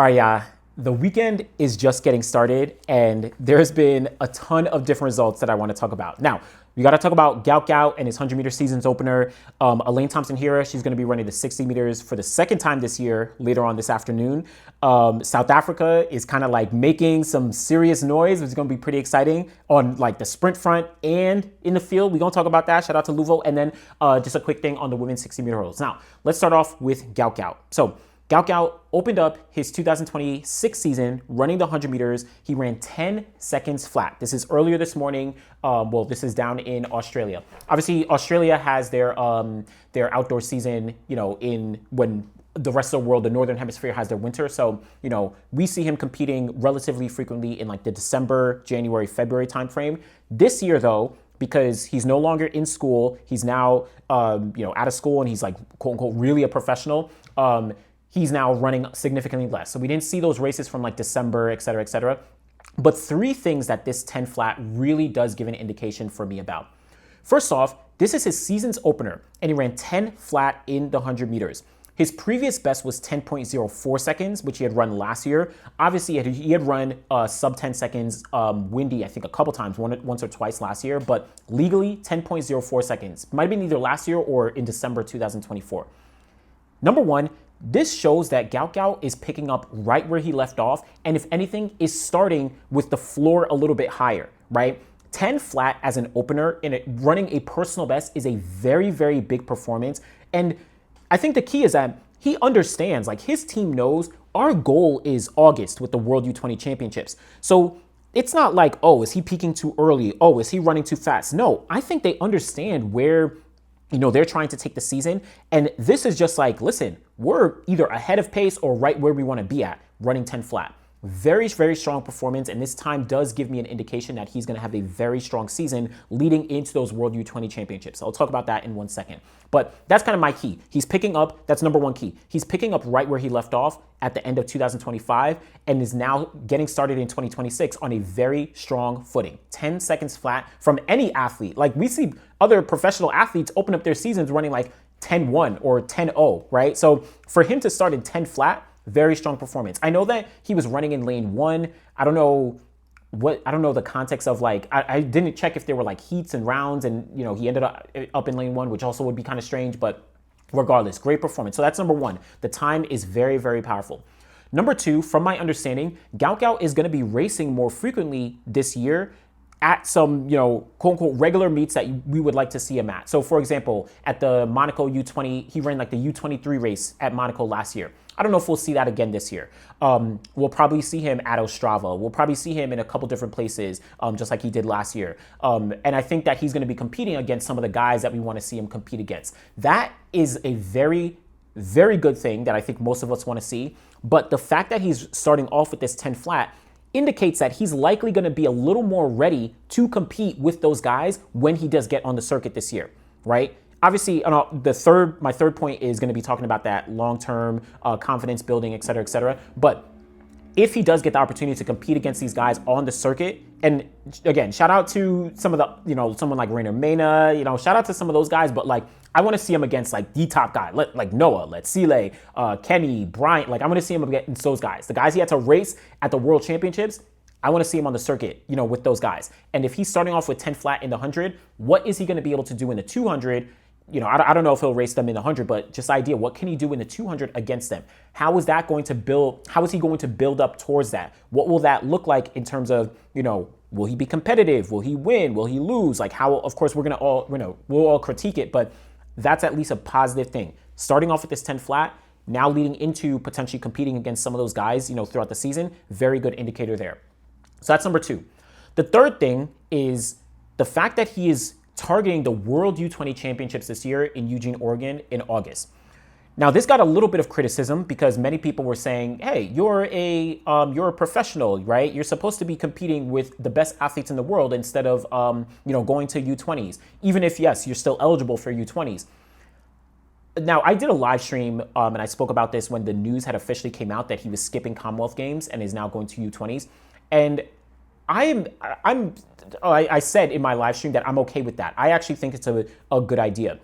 All right, yeah. The weekend is just getting started, and there's been a ton of different results that I want to talk about. Now, we got to talk about Gout Gout and his 100-meter season's opener. Elaine Thompson-Herah, she's going to be running the 60 meters for the second time this year, later on this afternoon. South Africa is kind of like making some serious noise. It's going to be pretty exciting on like the sprint front and in the field. We're going to talk about that. Shout out to Luvo. And then just a quick thing on the women's 60-meter hurdles. Now, let's start off with Gout Gout. So, Gout Gout opened up his 2026 season running the 100 meters. He ran 10 seconds flat. This is earlier this morning. Well, this is down in Australia. Obviously, Australia has their outdoor season, in when the rest of the world, the Northern Hemisphere, has their winter. So, we see him competing relatively frequently in like the December, January, February timeframe. This year, though, because he's no longer in school, he's now, out of school, and he's like, quote unquote, really a professional. He's now running significantly less. So we didn't see those races from like December, et cetera, et cetera. But three things that this 10 flat really does give an indication for me about. First off, this is his season's opener, and he ran 10 flat in the 100 meters. His previous best was 10.04 seconds, which he had run last year. Obviously, he had run sub 10 seconds windy, I think, a couple times, once or twice last year, but legally 10.04 seconds. Might have been either last year or in December 2024. Number one, this shows that Gout Gout is picking up right where he left off, and if anything, is starting with the floor a little bit higher, right? 10 flat as an opener in running a personal best is a very, very big performance. And I think the key is that he understands, like his team knows our goal is August with the World U20 Championships. So it's not like, oh, is he peaking too early? Oh, is he running too fast? No, I think they understand where they're trying to take the season. And this is just like, listen, we're either ahead of pace or right where we want to be at, running 10 flat. Very, very strong performance. And this time does give me an indication that he's going to have a very strong season leading into those World U20 Championships. I'll talk about that in 1 second. But that's kind of my key. He's picking up, that's number one key. He's picking up right where he left off at the end of 2025 and is now getting started in 2026 on a very strong footing. 10 seconds flat from any athlete. Like we see other professional athletes open up their seasons running like 10-1 or 10-0, right? So for him to start in 10 flat, very strong performance. I know that he was running in lane 1. I don't know the context of like, I didn't check if there were like heats and rounds and, he ended up in lane 1, which also would be kind of strange, but regardless, great performance. So that's number one. The time is very, very powerful. Number two, from my understanding, Gout Gout is going to be racing more frequently this year at some, quote unquote, regular meets that we would like to see him at. So for example, at the Monaco U20, he ran like the U23 race at Monaco last year. I don't know if we'll see that again this year. We'll probably see him at Ostrava. We'll probably see him in a couple different places, just like he did last year. And I think that he's going to be competing against some of the guys that we want to see him compete against. That is a very, very good thing that I think most of us want to see. But the fact that he's starting off with this 10 flat indicates that he's likely going to be a little more ready to compete with those guys when he does get on the circuit this year, right? Obviously, my third point is going to be talking about that long-term confidence building, et cetera, et cetera. But if he does get the opportunity to compete against these guys on the circuit, and again, shout out to some of the, someone like Rainer Mena, shout out to some of those guys, but like, I want to see him against like the top guy, like Noah, Letebele, Kenny, Bryant. Like I want to see him against those guys. The guys he had to race at the World Championships, I want to see him on the circuit, with those guys. And if he's starting off with 10 flat in the 100, what is he going to be able to do in the 200? I don't know if he'll race them in the 100, but just idea, what can he do in the 200 against them? How is he going to build up towards that? What will that look like in terms of, will he be competitive? Will he win? Will he lose? Like how, of course, we'll all critique it, but that's at least a positive thing. Starting off with this 10 flat, now leading into potentially competing against some of those guys, throughout the season, very good indicator there. So that's number two. The third thing is the fact that he is targeting the World U20 Championships this year in Eugene, Oregon in August. Now, this got a little bit of criticism because many people were saying, hey, you're a professional, right? You're supposed to be competing with the best athletes in the world instead of, going to U20s, even if, yes, you're still eligible for U20s. Now, I did a live stream and I spoke about this when the news had officially came out that he was skipping Commonwealth Games and is now going to U20s. And I said in my live stream that I'm okay with that. I actually think it's a good idea.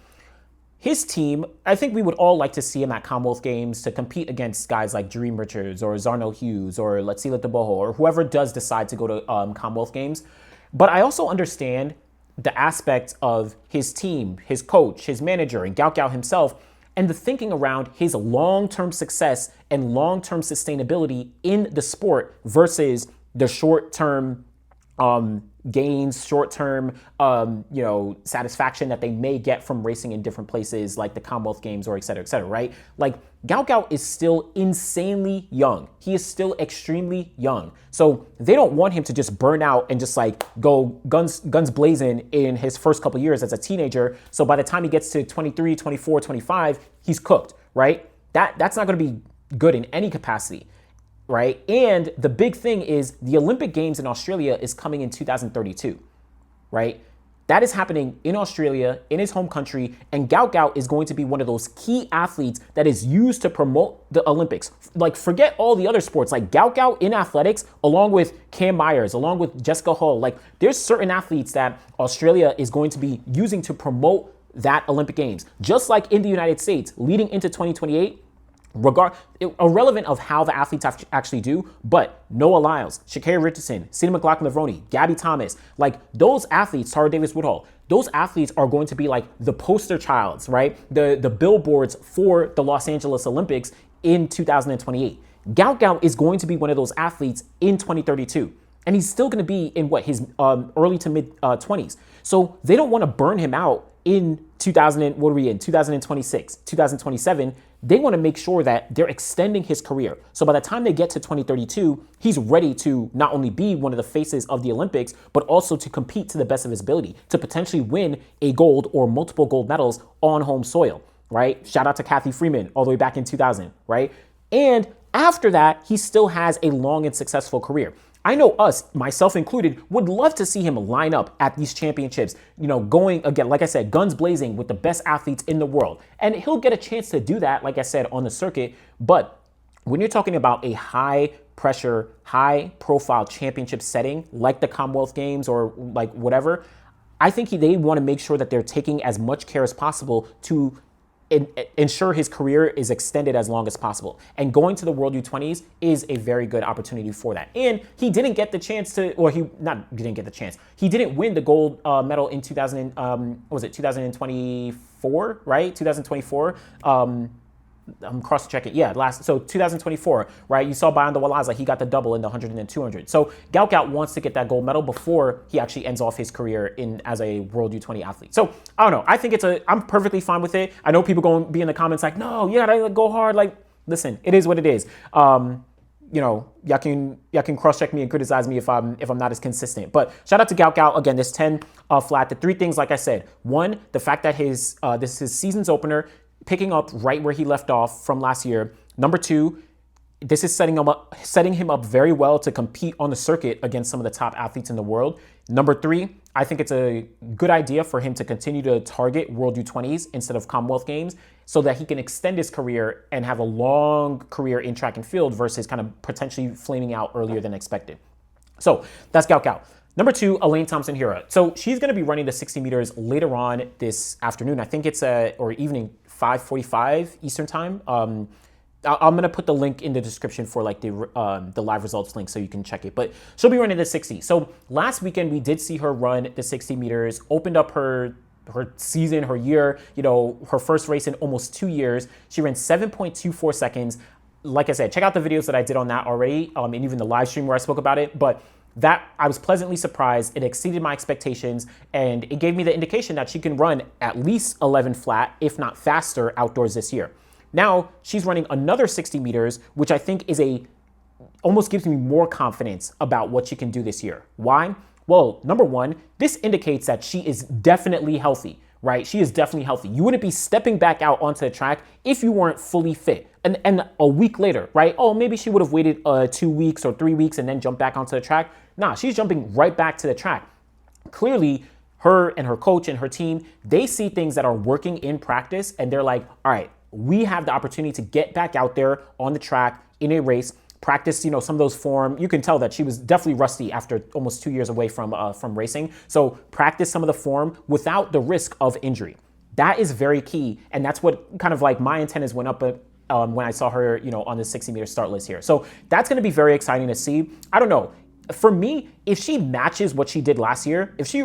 his team, I think we would all like to see him at Commonwealth Games to compete against guys like Dream Richards or Zarno Hughes or Letebele or whoever does decide to go to Commonwealth Games. But I also understand the aspect of his team, his coach, his manager, and Gout Gout himself, and the thinking around his long-term success and long-term sustainability in the sport versus the short-term gains, short-term, satisfaction that they may get from racing in different places like the Commonwealth Games or et cetera, right? Like, Gout Gout is still insanely young. He is still extremely young. So they don't want him to just burn out and just like go guns blazing in his first couple years as a teenager. So by the time he gets to 23, 24, 25, he's cooked, right? That's not going to be good in any capacity. Right? And the big thing is the Olympic Games in Australia is coming in 2032, right? That is happening in Australia, in his home country, and Gout Gout is going to be one of those key athletes that is used to promote the Olympics. Like, forget all the other sports, like Gout Gout in athletics, along with Cam Myers, along with Jessica Hull. Like, there's certain athletes that Australia is going to be using to promote that Olympic Games. Just like in the United States, leading into 2028, irrelevant of how the athletes actually do, but Noah Lyles, Sha'Carri Richardson, Sidney McLaughlin-Levrone, Gabby Thomas, like those athletes, Tara Davis-Woodhull, those athletes are going to be like the poster childs, right? The billboards for the Los Angeles Olympics in 2028. Gout Gout is going to be one of those athletes in 2032. And he's still going to be in his early to mid 20s. So they don't want to burn him out in 2026, 2027. They want to make sure that they're extending his career. So by the time they get to 2032, he's ready to not only be one of the faces of the Olympics, but also to compete to the best of his ability, to potentially win a gold or multiple gold medals on home soil, right? Shout out to Kathy Freeman all the way back in 2000, right? And after that, he still has a long and successful career. I know us, myself included, would love to see him line up at these championships, going again, like I said, guns blazing with the best athletes in the world. And he'll get a chance to do that, like I said, on the circuit. But when you're talking about a high pressure, high profile championship setting, like the Commonwealth Games or like whatever, I think they want to make sure that they're taking as much care as possible to ensure his career is extended as long as possible. And going to the World U20s is a very good opportunity for that. And he didn't get the chance to, or he didn't get the chance. He didn't win the gold medal in 2024, right? 2024. I'm cross-checking. Yeah, 2024, right? You saw Bayanda Walaza, he got the double in the 100 and 200. So Gout Gout wants to get that gold medal before he actually ends off his career as a World U20 athlete. So I don't know. I think I'm perfectly fine with it. I know people going to be in the comments like, no, you gotta go hard. Like, listen, it is what it is. Y'all can cross-check me and criticize me if I'm not as consistent. But shout out to Gout Gout. Again, this 10 flat. The three things, like I said, one, the fact that this is his season's opener, picking up right where he left off from last year. Number two, this is setting him up very well to compete on the circuit against some of the top athletes in the world. Number three, I think it's a good idea for him to continue to target World U20s instead of Commonwealth Games so that he can extend his career and have a long career in track and field versus kind of potentially flaming out earlier than expected. So that's Gout Gout. Number two, Elaine Thompson-Herah. So she's going to be running the 60 meters later on this afternoon. I think it's or evening, 5:45 Eastern time. I'm going to put the link in the description for like the live results link so you can check it. But she'll be running the 60. So last weekend we did see her run the 60 meters, opened up her season, her year, her first race in almost 2 years. She ran 7.24 seconds. Like I said, check out the videos that I did on that already, and even the live stream where I spoke about it. But that, I was pleasantly surprised. It exceeded my expectations, and it gave me the indication that she can run at least 11 flat, if not faster, outdoors this year. Now, she's running another 60 meters, which I think almost gives me more confidence about what she can do this year. Why? Well, number one, this indicates that she is definitely healthy, right? She is definitely healthy. You wouldn't be stepping back out onto the track if you weren't fully fit. And a week later, right? Oh, maybe she would have waited 2 weeks or 3 weeks and then jumped back onto the track. Nah, she's jumping right back to the track. Clearly, her and her coach and her team, they see things that are working in practice and they're like, all right, we have the opportunity to get back out there on the track in a race, practice, some of those form. You can tell that she was definitely rusty after almost 2 years away from racing. So practice some of the form without the risk of injury. That is very key. And that's what kind of like my antennas went up when I saw her, on the 60-meter start list here. So that's going to be very exciting to see. I don't know. For me, if she matches what she did last weekend, if she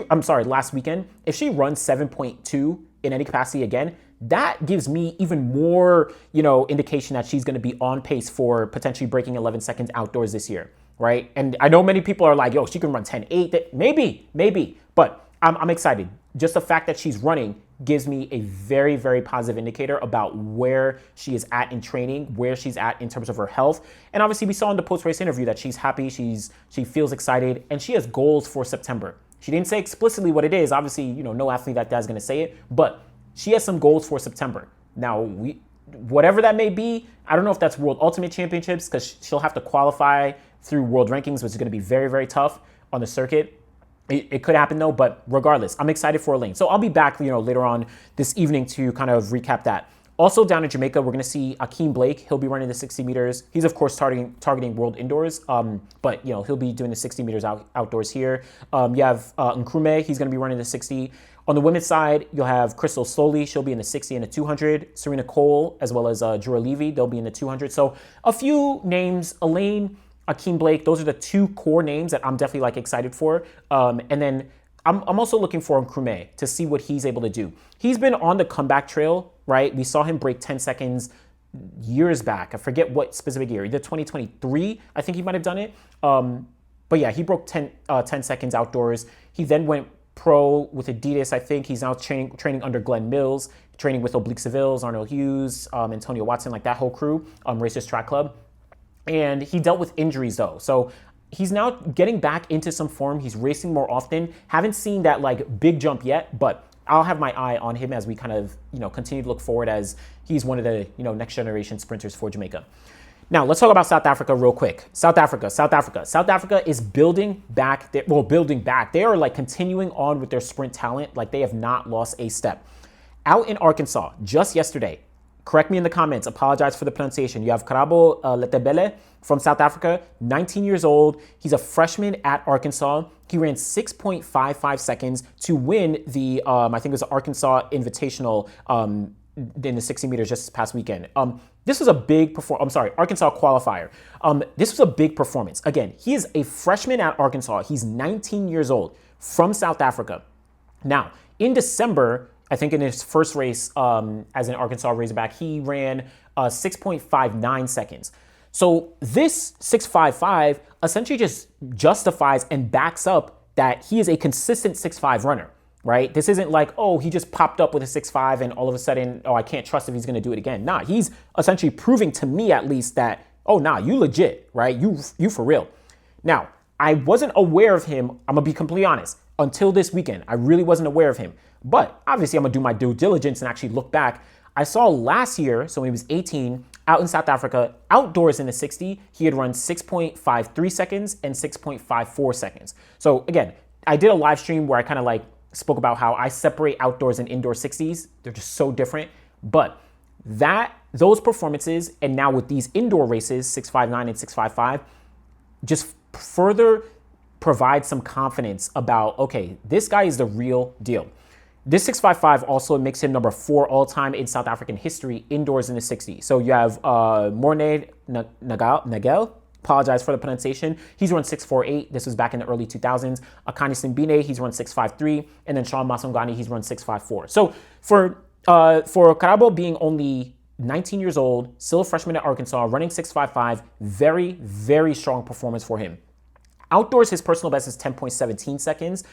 runs 7.2 in any capacity again, that gives me even more, indication that she's going to be on pace for potentially breaking 11 seconds outdoors this year, right? And I know many people are like, yo, she can run 10.8. Maybe. But I'm excited. Just the fact that she's running gives me a very, very positive indicator about where she is at in training, where she's at in terms of her health. And obviously we saw in the post-race interview that she's happy, she feels excited, and she has goals for September. She didn't say explicitly what it is. Obviously, no athlete like that is going to say it, but she has some goals for September. Now, whatever that may be, I don't know if that's World Ultimate Championships, because she'll have to qualify through World Rankings, which is going to be very, very tough on the circuit. It could happen though, but regardless, I'm excited for Elaine. So I'll be back, later on this evening to kind of recap that. Also down in Jamaica, we're going to see Akeem Blake. He'll be running the 60 meters. He's of course targeting World Indoors, but he'll be doing the 60 meters outdoors here. You have Nkrumah. He's going to be running the 60. On the women's side, you'll have Crystal Slowly. She'll be in the 60 and the 200. Serena Cole, as well as Jura Levy, they'll be in the 200. So a few names: Elaine, Akeem Blake. Those are the two core names that I'm definitely excited for. And then I'm also looking for Nkrumah to see what he's able to do. He's been on the comeback trail, right? We saw him break 10 seconds years back. I forget what specific year. Either 2023, I think he might have done it. But yeah, he broke 10 seconds outdoors. He then went pro with Adidas. I think he's now training under Glenn Mills, training with Oblique Seville's, Arnold Hughes, Antonio Watson, that whole crew, Racers Track Club. And he dealt with injuries though. So he's now getting back into some form. He's racing more often. Haven't seen that big jump yet, but I'll have my eye on him as we kind of, continue to look forward, as he's one of the, next generation sprinters for Jamaica. Now, let's talk about South Africa real quick. South Africa is building back. They are continuing on with their sprint talent. They have not lost a step. Out in Arkansas, just yesterday, correct me in the comments, apologize for the pronunciation. You have Karabo Letebele from South Africa, 19 years old. He's a freshman at Arkansas. He ran 6.55 seconds to win the, I think it was the Arkansas Invitational in the 60 meters just this past weekend. This was a big Arkansas qualifier. This was a big performance. Again, he is a freshman at Arkansas. He's 19 years old from South Africa. Now, in December, I think in his first race as an Arkansas Razorback, he ran 6.59 seconds. So this 6.55 essentially just justifies and backs up that he is a consistent 6.5 runner, right? This isn't he just popped up with a 6.5 and all of a sudden, I can't trust if he's going to do it again. Nah, he's essentially proving to me at least that, you legit, right? You for real. Now, I wasn't aware of him, I'm going to be completely honest, until this weekend. I really wasn't aware of him. But obviously, I'm going to do my due diligence and actually look back. I saw last year, so when he was 18, out in South Africa, outdoors in the 60, he had run 6.53 seconds and 6.54 seconds. So again, I did a live stream where I kind of spoke about how I separate outdoors and indoor 60s. They're just so different. But those performances, and now with these indoor races, 6.59 and 6.55, just further provide some confidence about, okay, this guy is the real deal. This 6.55 also makes him number 4 all-time in South African history indoors in the 60. So you have Morne Nagel, apologize for the pronunciation. He's run 6.48. This was back in the early 2000s. Akani Simbine, he's run 6.53. And then Sean Masongani, he's run 6.54. So for Karabo being only 19 years old, still a freshman at Arkansas, running 6.55, very, very strong performance for him. Outdoors, his personal best is 10.17 seconds.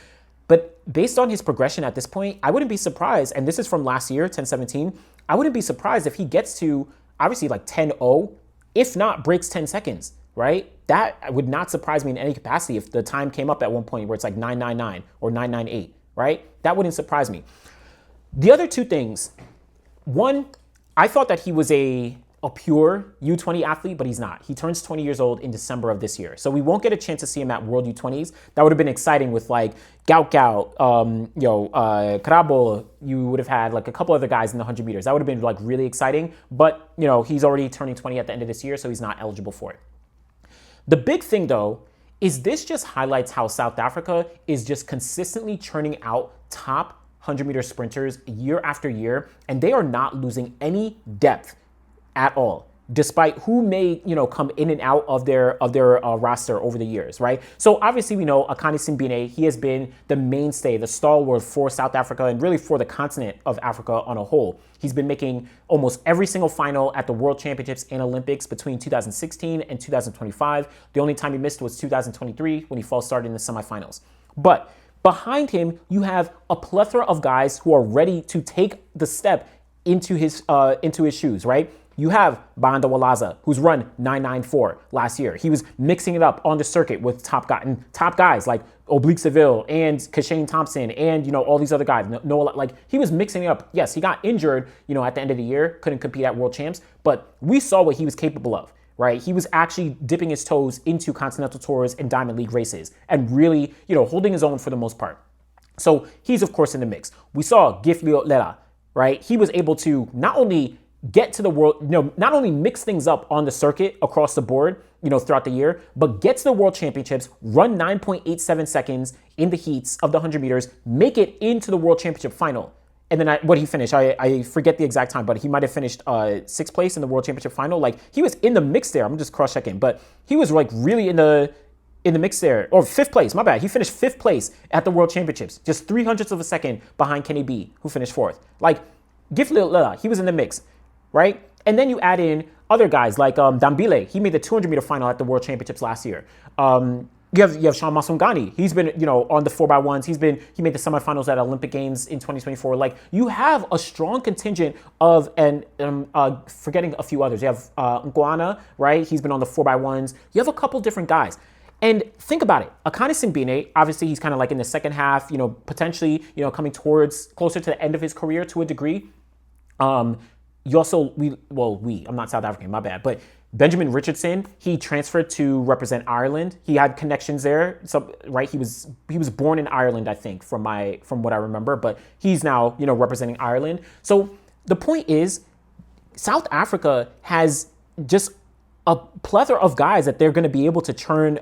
But based on his progression at this point, I wouldn't be surprised, and this is from last year, 10.17, I wouldn't be surprised if he gets to obviously 10.0, if not breaks 10 seconds, right? That would not surprise me in any capacity if the time came up at one point where it's 9.99 or 9.98, right? That wouldn't surprise me. The other two things, one, I thought that he was a pure U20 athlete, but he's not. He turns 20 years old in December of this year. So we won't get a chance to see him at World U20s. That would have been exciting with Gout Gout, Karabo. You would have had a couple other guys in the 100 meters. That would have been really exciting, but he's already turning 20 at the end of this year, so he's not eligible for it. The big thing though, is this just highlights how South Africa is just consistently churning out top 100-meter sprinters year after year, and they are not losing any depth at all, despite who may, come in and out of their roster over the years, right? So obviously we know Akani Simbine, he has been the mainstay, the stalwart for South Africa and really for the continent of Africa on a whole. He's been making almost every single final at the World Championships and Olympics between 2016 and 2025. The only time he missed was 2023 when he false started in the semifinals. But behind him, you have a plethora of guys who are ready to take the step into his shoes, right? You have Banda Walaza, who's run 9.94 last year. He was mixing it up on the circuit with top guys like Oblique Seville and Kashane Thompson and, all these other guys. He was mixing it up. Yes, he got injured, at the end of the year, couldn't compete at World Champs, but we saw what he was capable of, right? He was actually dipping his toes into Continental Tours and Diamond League races and really, holding his own for the most part. So he's, of course, in the mix. We saw Gif Lela, right? He was able to not only get to the world, not only mix things up on the circuit across the board, throughout the year, but get to the World Championships, run 9.87 seconds in the heats of the 100 meters, make it into the World Championship final. And then what he finished, I forget the exact time, but he might have finished 6th place in the World Championship final. Like, he was in the mix there. I'm just cross-checking, but he was like really in the mix there. Or 5th place, my bad. He finished 5th place at the World Championships, just 0.03 of a second behind Kenny B, who finished 4th. Like, Gif Lela, he was in the mix, right? And then you add in other guys like Dambile. He made the 200-meter final at the World Championships last year. You have Sean Masongani. He's been, on the 4x1s. He made the semifinals at Olympic Games in 2024. Like, you have a strong contingent of, and forgetting a few others. You have Nkoana, right? He's been on the 4x1s. You have a couple different guys. And think about it. Akani Simbine, obviously he's kind of like in the second half, potentially, coming towards closer to the end of his career to a degree. I'm not South African, my bad. But Benjamin Richardson, he transferred to represent Ireland. He had connections there, so right. He was born in Ireland, I think, from what I remember. But he's now representing Ireland. So the point is, South Africa has just a plethora of guys that they're going to be able to churn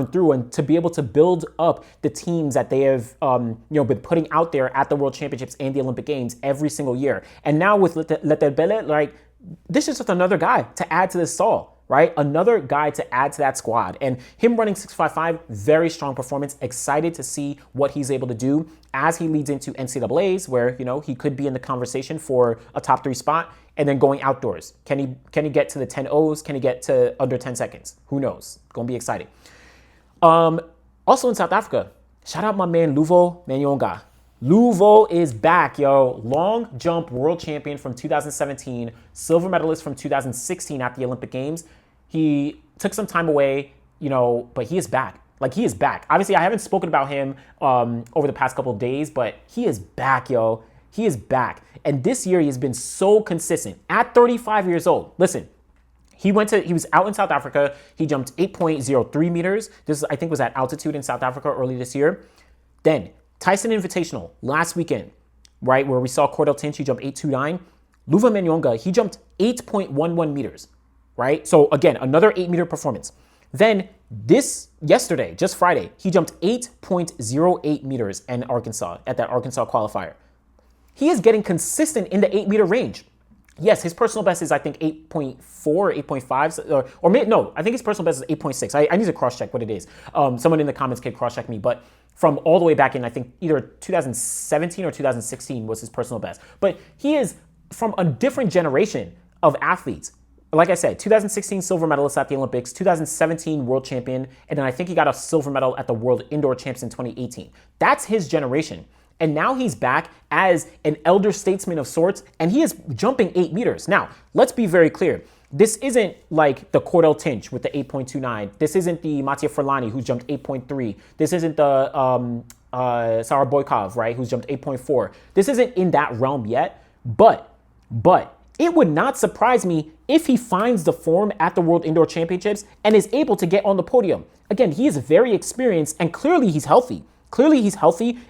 through and to be able to build up the teams that they have been putting out there at the World Championships and the Olympic Games every single year. And now with Letebele, like, this is just another guy to add to this stall, right? Another guy to add to that squad. And him running 6.55, very strong performance. Excited to see what he's able to do as he leads into NCAAs, where he could be in the conversation for a top 3 spot. And then going outdoors. Can he get to the 10 O's? Can he get to under 10 seconds? Who knows? Gonna be exciting. Also in South Africa, shout out my man Luvo Manyonga. Luvo is back, yo. Long jump world champion from 2017, silver medalist from 2016 at the Olympic Games. He took some time away, but he is back. Like, he is back. Obviously, I haven't spoken about him over the past couple of days, but he is back, yo. He is back. And this year, he has been so consistent. At 35 years old, listen, he was out in South Africa. He jumped 8.03 meters. This, I think, was at altitude in South Africa early this year. Then, Tyson Invitational last weekend, right, where we saw Cordell Tinch, he jumped 8.29. Luvo Manyonga, he jumped 8.11 meters, right? So, again, another 8-meter performance. Then, yesterday, just Friday, he jumped 8.08 meters in Arkansas, at that Arkansas qualifier. He is getting consistent in the 8-meter range. Yes, his personal best is, I think, 8.4, 8.5, I think his personal best is 8.6. I need to cross-check what it is. Someone in the comments can cross-check me, but from all the way back in, I think, either 2017 or 2016 was his personal best. But he is from a different generation of athletes. Like I said, 2016 silver medalist at the Olympics, 2017 world champion, and then I think he got a silver medal at the World Indoor Champs in 2018. That's his generation. And now he's back as an elder statesman of sorts, and he is jumping 8 meters. Now, let's be very clear. This isn't like the Cordell Tinch with the 8.29. This isn't the Mattia Ferlani, who jumped 8.3. This isn't the Sarah Boykov, right, who's jumped 8.4. This isn't in that realm yet, but it would not surprise me if he finds the form at the World Indoor Championships and is able to get on the podium. Again, he is very experienced, and clearly he's healthy.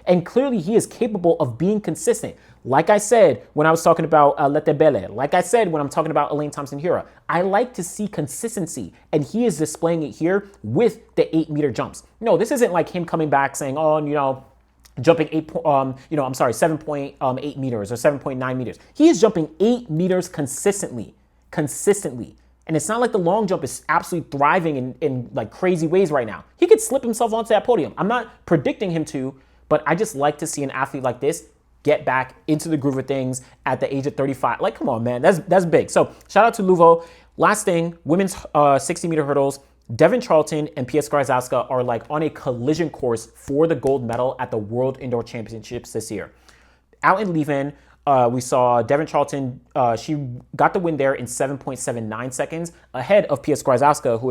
And clearly he is capable of being consistent. Like I said when I was talking about Letebele, like I said when I'm talking about Elaine Thompson-Herah, I like to see consistency, and he is displaying it here with the 8-meter jumps. No, this isn't like him coming back saying, jumping 7.8 meters or 7.9 meters. He is jumping 8 meters consistently. And it's not like the long jump is absolutely thriving in like crazy ways right now. He could slip himself onto that podium. I'm not predicting him to, but I just like to see an athlete like this get back into the groove of things at the age of 35. Like, come on, man, that's big. So shout out to Luvo. Last thing, women's 60-meter hurdles. Devynne Charlton and Skryzowska are like on a collision course for the gold medal at the World Indoor Championships this year. Out in Leven, we saw Devynne Charlton. She got the win there in 7.79 seconds, ahead of Skryzowska,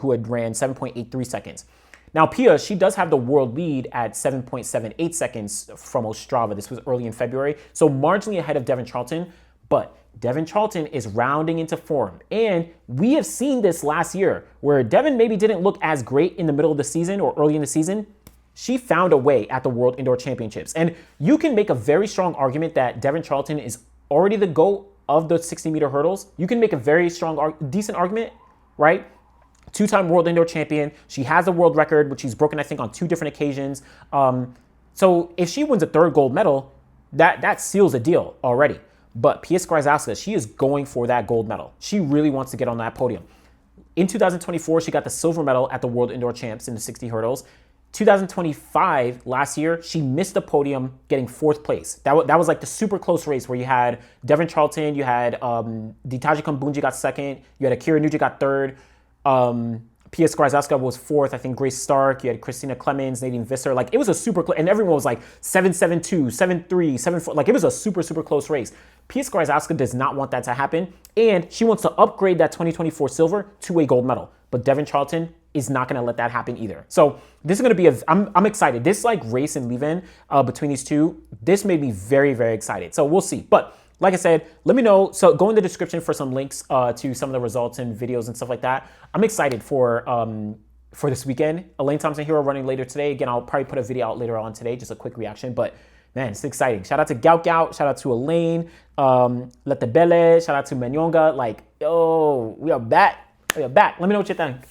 who had ran 7.83 seconds. Now, Pia, she does have the world lead at 7.78 seconds from Ostrava. This was early in February, so marginally ahead of Devynne Charlton. But Devynne Charlton is rounding into form. And we have seen this last year where Devynne maybe didn't look as great in the middle of the season or early in the season. She found a way at the World Indoor Championships. And you can make a very strong argument that Devynne Charlton is already the GOAT of the 60-meter hurdles. You can make a very strong, decent argument, right? Two-time World Indoor Champion. She has a world record, which she's broken, I think, on 2 different occasions. So if she wins a 3rd gold medal, that seals a deal already. But Skryzowska, she is going for that gold medal. She really wants to get on that podium. In 2024, she got the silver medal at the World Indoor Champs in the 60 hurdles. 2025, last year, she missed the podium getting 4th place. That was like the super close race where you had Devynne Charlton, you had Ditaji Kambunji got 2nd, you had Akira Nuji got 3rd, Skryzowska was 4th, I think Grace Stark, you had Christina Clemens, Nadine Visser. Like, it was a super close, and everyone was like 7-7-2, 7-3, 7-4. Like, it was a super close race. Skryzowska does not want that to happen, and she wants to upgrade that 2024 silver to a gold medal. But Devynne Charlton is not going to let that happen either. So this is going to be I'm excited. This like race in Leven between these two, this made me very, very excited. So we'll see. But like I said, let me know. So go in the description for some links to some of the results and videos and stuff like that. I'm excited for this weekend. Elaine Thompson-Herah running later today. Again, I'll probably put a video out later on today, just a quick reaction. But man, it's exciting. Shout out to Gout Gout. Shout out to Elaine. Letebele. Shout out to Manyonga. Like, yo, we are back. Let me know what you think.